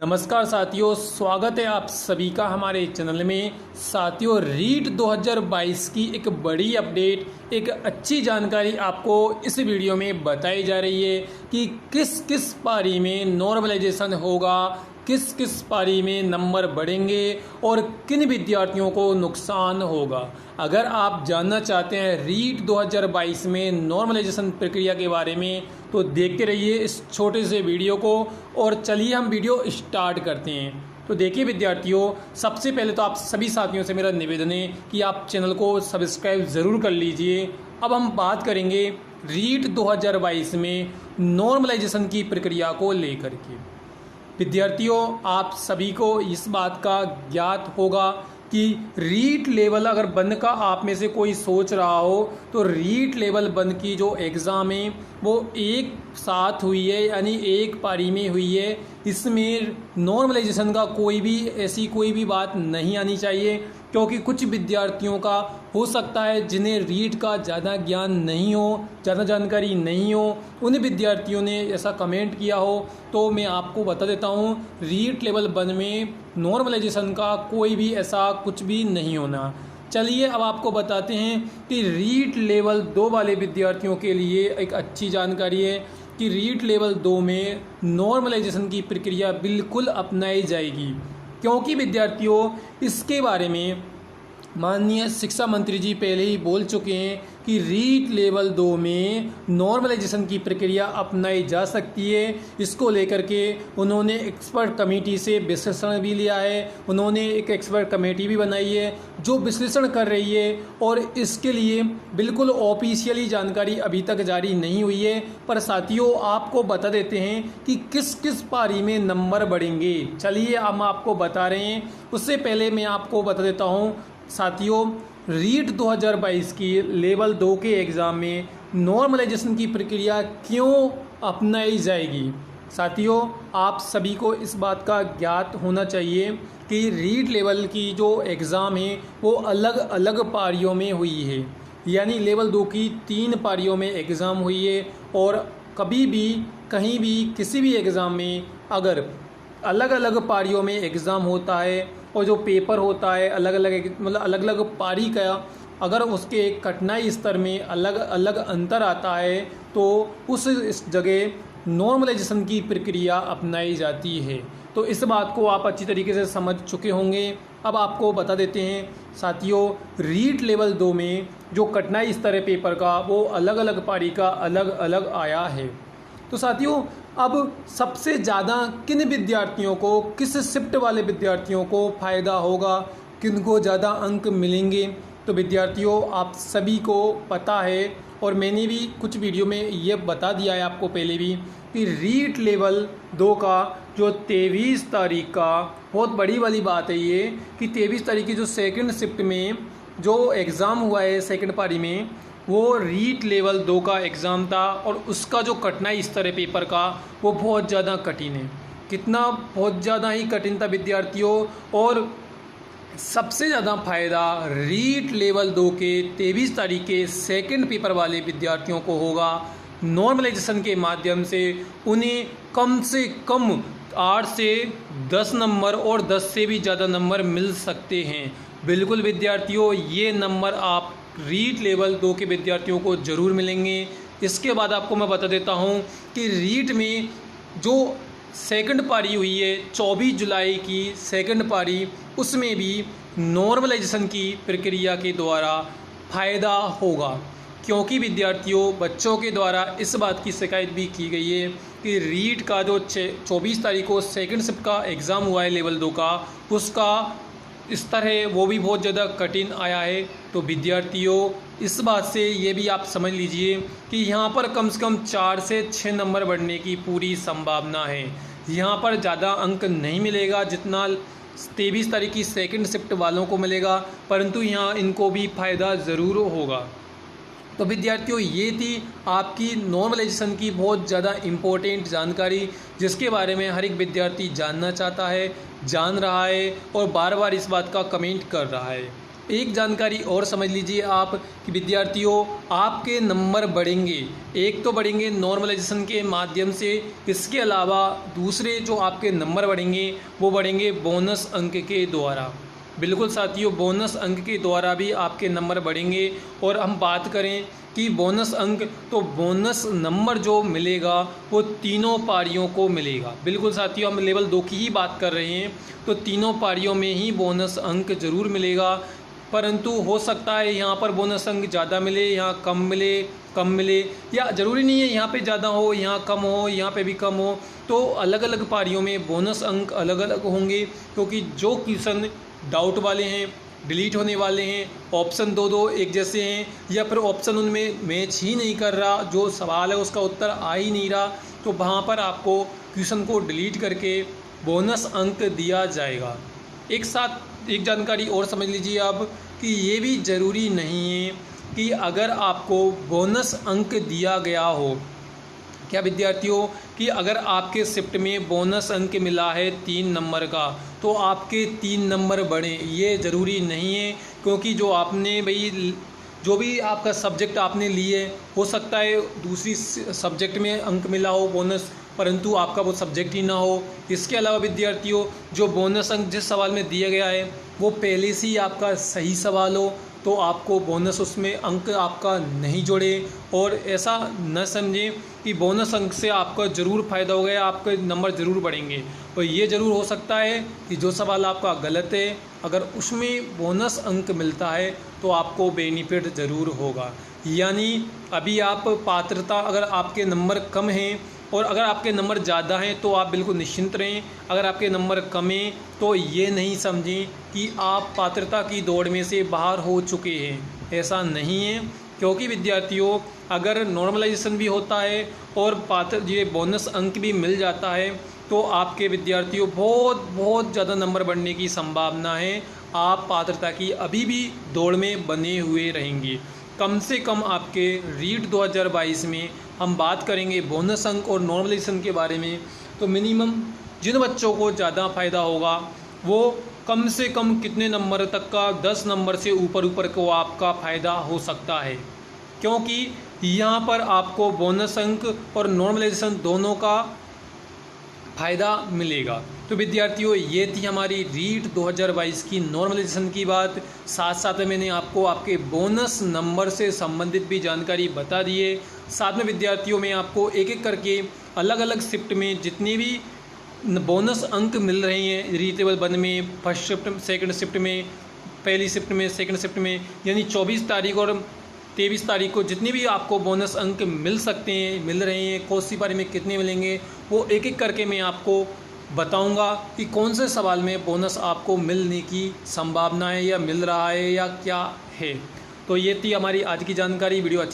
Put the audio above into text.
नमस्कार साथियों, स्वागत है आप सभी का हमारे चैनल में। साथियों, रीट 2022 की एक बड़ी अपडेट, एक अच्छी जानकारी आपको इस वीडियो में बताई जा रही है कि किस किस पारी में नॉर्मलाइजेशन होगा, किस किस पारी में नंबर बढ़ेंगे और किन विद्यार्थियों को नुकसान होगा। अगर आप जानना चाहते हैं रीट 2022 में नॉर्मलाइजेशन प्रक्रिया के बारे में तो देखते रहिए इस छोटे से वीडियो को। और चलिए हम वीडियो स्टार्ट करते हैं। तो देखिए विद्यार्थियों, सबसे पहले तो आप सभी साथियों से मेरा निवेदन है कि आप चैनल को सब्सक्राइब ज़रूर कर लीजिए। अब हम बात करेंगे रीट 2022 में नॉर्मलाइजेशन की प्रक्रिया को लेकर के। विद्यार्थियों, आप सभी को इस बात का ज्ञात होगा कि रीट लेवल अगर वन का आप में से कोई सोच रहा हो तो रीट लेवल वन की जो एग्ज़ाम है वो एक साथ हुई है, यानी एक पारी में हुई है। इसमें नॉर्मलाइजेशन का ऐसी कोई भी बात नहीं आनी चाहिए, क्योंकि कुछ विद्यार्थियों का हो सकता है जिन्हें रीट का ज़्यादा ज्ञान नहीं हो, ज़्यादा जानकारी नहीं हो, उन विद्यार्थियों ने ऐसा कमेंट किया हो। तो मैं आपको बता देता हूँ, रीट लेवल वन में नॉर्मलाइजेशन का कोई भी ऐसा कुछ भी नहीं होना। चलिए अब आपको बताते हैं कि रीट लेवल 2 वाले विद्यार्थियों के लिए एक अच्छी जानकारी है कि रीट लेवल 2 में नॉर्मलाइजेशन की प्रक्रिया बिल्कुल अपनाई जाएगी, क्योंकि विद्यार्थियों इसके बारे में माननीय शिक्षा मंत्री जी पहले ही बोल चुके हैं कि रीट लेवल 2 में नॉर्मलाइजेशन की प्रक्रिया अपनाई जा सकती है। इसको लेकर के उन्होंने एक्सपर्ट कमेटी से विश्लेषण भी लिया है। उन्होंने एक एक्सपर्ट कमेटी भी बनाई है जो विश्लेषण कर रही है, और इसके लिए बिल्कुल ऑफिशियली जानकारी अभी तक जारी नहीं हुई है। पर साथियों, आपको बता देते हैं कि किस किस पारी में नंबर बढ़ेंगे। चलिए हम आपको बता रहे हैं। उससे पहले मैं आपको बता देता हूँ साथियों, रीट 2022 की लेवल 2 के एग्ज़ाम में नॉर्मलाइजेशन की प्रक्रिया क्यों अपनाई जाएगी। साथियों, आप सभी को इस बात का ज्ञात होना चाहिए कि रीट लेवल की जो एग्ज़ाम है वो अलग अलग पारियों में हुई है, यानी लेवल 2 की 3 पारियों में एग्ज़ाम हुई है। और कभी भी कहीं भी किसी भी एग्ज़ाम में अगर अलग अलग पारियों में एग्ज़ाम होता है और जो पेपर होता है अलग अलग पारी का, अगर उसके कठिनाई स्तर में अलग अलग अंतर आता है तो इस जगह नॉर्मलाइजेशन की प्रक्रिया अपनाई जाती है। तो इस बात को आप अच्छी तरीके से समझ चुके होंगे। अब आपको बता देते हैं साथियों, रीट लेवल 2 में जो कठिनाई स्तर है पेपर का वो अलग अलग पारी का अलग अलग आया है। तो साथियों, अब सबसे ज़्यादा किन विद्यार्थियों को, किस शिफ्ट वाले विद्यार्थियों को फ़ायदा होगा, किनको ज़्यादा अंक मिलेंगे। तो विद्यार्थियों, आप सभी को पता है और मैंने भी कुछ वीडियो में ये बता दिया है आपको पहले भी कि रीट लेवल 2 का जो 23 तारीख का, बहुत बड़ी वाली बात है ये कि 23 तारीख की जो सेकंड शिफ्ट में जो एग्ज़ाम हुआ है सेकंड पारी में, वो रीट लेवल 2 का एग्ज़ाम था। और उसका जो कठिनाई स्तर है पेपर का वो बहुत ज़्यादा कठिन है। कितना बहुत ज़्यादा ही कठिन था विद्यार्थियों। और सबसे ज़्यादा फ़ायदा रीट लेवल 2 के 23 तारीख के सेकंड पेपर वाले विद्यार्थियों को होगा। नॉर्मलाइजेशन के माध्यम से उन्हें कम से कम 8 से 10 नंबर और 10 से भी ज़्यादा नंबर मिल सकते हैं। बिल्कुल विद्यार्थियों, ये नंबर आप रीट लेवल 2 के विद्यार्थियों को ज़रूर मिलेंगे। इसके बाद आपको मैं बता देता हूँ कि रीट में जो सेकंड पारी हुई है 24 जुलाई की सेकंड पारी, उसमें भी नॉर्मलाइजेशन की प्रक्रिया के द्वारा फ़ायदा होगा, क्योंकि विद्यार्थियों बच्चों के द्वारा इस बात की शिकायत भी की गई है कि रीट का जो 24 तारीख को सेकंड शिफ्ट का एग्ज़ाम हुआ है लेवल 2 का, उसका स्तर है वो भी बहुत ज़्यादा कठिन आया है। तो विद्यार्थियों, इस बात से ये भी आप समझ लीजिए कि यहाँ पर कम से कम 4 से 6 नंबर बढ़ने की पूरी संभावना है। यहाँ पर ज़्यादा अंक नहीं मिलेगा जितना 23 तारीख की सेकंड शिफ्ट वालों को मिलेगा, परंतु यहाँ इनको भी फ़ायदा ज़रूर होगा। तो विद्यार्थियों, ये थी आपकी नॉर्मलाइजेशन की बहुत ज़्यादा इम्पोर्टेंट जानकारी, जिसके बारे में हर एक विद्यार्थी जानना चाहता है, जान रहा है और बार बार इस बात का कमेंट कर रहा है। एक जानकारी और समझ लीजिए आप कि विद्यार्थियों, आपके नंबर बढ़ेंगे। एक तो बढ़ेंगे नॉर्मलाइजेशन के माध्यम से, इसके अलावा दूसरे जो आपके नंबर बढ़ेंगे वो बढ़ेंगे बोनस अंक के द्वारा। बिल्कुल साथियों, बोनस अंक के द्वारा भी आपके नंबर बढ़ेंगे। और हम बात करें कि बोनस अंक, तो बोनस नंबर जो मिलेगा वो तीनों पारियों को मिलेगा। बिल्कुल साथियों, हम लेवल 2 की ही बात कर रहे हैं, तो तीनों पारियों में ही बोनस अंक जरूर मिलेगा। परंतु हो सकता है यहाँ पर बोनस अंक ज़्यादा मिले, यहाँ कम मिले, या ज़रूरी नहीं है यहाँ पे ज़्यादा हो, यहाँ कम हो, यहाँ पे भी कम हो। तो अलग अलग पारियों में बोनस अंक अलग अलग होंगे, क्योंकि जो क्वेश्चन डाउट वाले हैं, डिलीट होने वाले हैं, ऑप्शन दो एक जैसे हैं, या फिर ऑप्शन उनमें मैच ही नहीं कर रहा, जो सवाल है उसका उत्तर आ ही नहीं रहा, तो वहाँ पर आपको क्वेश्चन को डिलीट करके बोनस अंक दिया जाएगा। एक साथ एक जानकारी और समझ लीजिए आप कि ये भी ज़रूरी नहीं है कि अगर आपको बोनस अंक दिया गया हो, क्या विद्यार्थियों, कि अगर आपके शिफ्ट में बोनस अंक मिला है 3 नंबर का, तो आपके 3 नंबर बढ़े, ये ज़रूरी नहीं है। क्योंकि जो आपने भाई जो भी आपका सब्जेक्ट आपने लिए, हो सकता है दूसरी सब्जेक्ट में अंक मिला हो बोनस, परंतु आपका वो सब्जेक्ट ही ना हो। इसके अलावा विद्यार्थियों, जो बोनस अंक जिस सवाल में दिया गया है वो पहले से ही आपका सही सवाल हो, तो आपको बोनस उसमें अंक आपका नहीं जोड़े। और ऐसा न समझें कि बोनस अंक से आपका ज़रूर फ़ायदा हो गया, आपके नंबर ज़रूर बढ़ेंगे। और ये ज़रूर हो सकता है कि जो सवाल आपका गलत है, अगर उसमें बोनस अंक मिलता है तो आपको बेनिफिट ज़रूर होगा। यानी अभी आप पात्रता, अगर आपके नंबर कम हैं और अगर आपके नंबर ज़्यादा हैं तो आप बिल्कुल निश्चिंत रहें। अगर आपके नंबर कम हैं तो ये नहीं समझें कि आप पात्रता की दौड़ में से बाहर हो चुके हैं, ऐसा नहीं है। क्योंकि विद्यार्थियों, अगर नॉर्मलाइजेशन भी होता है और ये बोनस अंक भी मिल जाता है, तो आपके विद्यार्थियों बहुत ज़्यादा नंबर बढ़ने की संभावना है। आप पात्रता की अभी भी दौड़ में बने हुए रहेंगे। कम से कम आपके रीट 2022 में हम बात करेंगे बोनस अंक और नॉर्मलाइजेशन के बारे में, तो मिनिमम जिन बच्चों को ज़्यादा फ़ायदा होगा वो कम से कम कितने नंबर तक का, 10 नंबर से ऊपर को आपका फ़ायदा हो सकता है। क्योंकि यहाँ पर आपको बोनस अंक और नॉर्मलाइजेशन दोनों का फ़ायदा मिलेगा। तो विद्यार्थियों, ये थी हमारी रीट 2022 की नॉर्मलाइजेशन की बात। साथ साथ में मैंने आपको आपके बोनस नंबर से संबंधित भी जानकारी बता दी है। साथ में विद्यार्थियों, मैं आपको एक एक करके अलग अलग शिफ्ट में जितने भी बोनस अंक मिल रहे हैं, रीट लेवल 1 में, फर्स्ट शिफ्ट, सेकंड शिफ्ट में, पहली शिफ्ट में, सेकंड शिफ्ट में, यानी 24 तारीख और 23 तारीख को जितने भी आपको बोनस अंक मिल सकते हैं, मिल रहे हैं, कौन सी पारी में कितने मिलेंगे, वो एक एक करके मैं आपको बताऊंगा कि कौन से सवाल में बोनस आपको मिलने की संभावना है, या मिल रहा है, या क्या है। तो ये थी हमारी आज की जानकारी। वीडियो अच्छी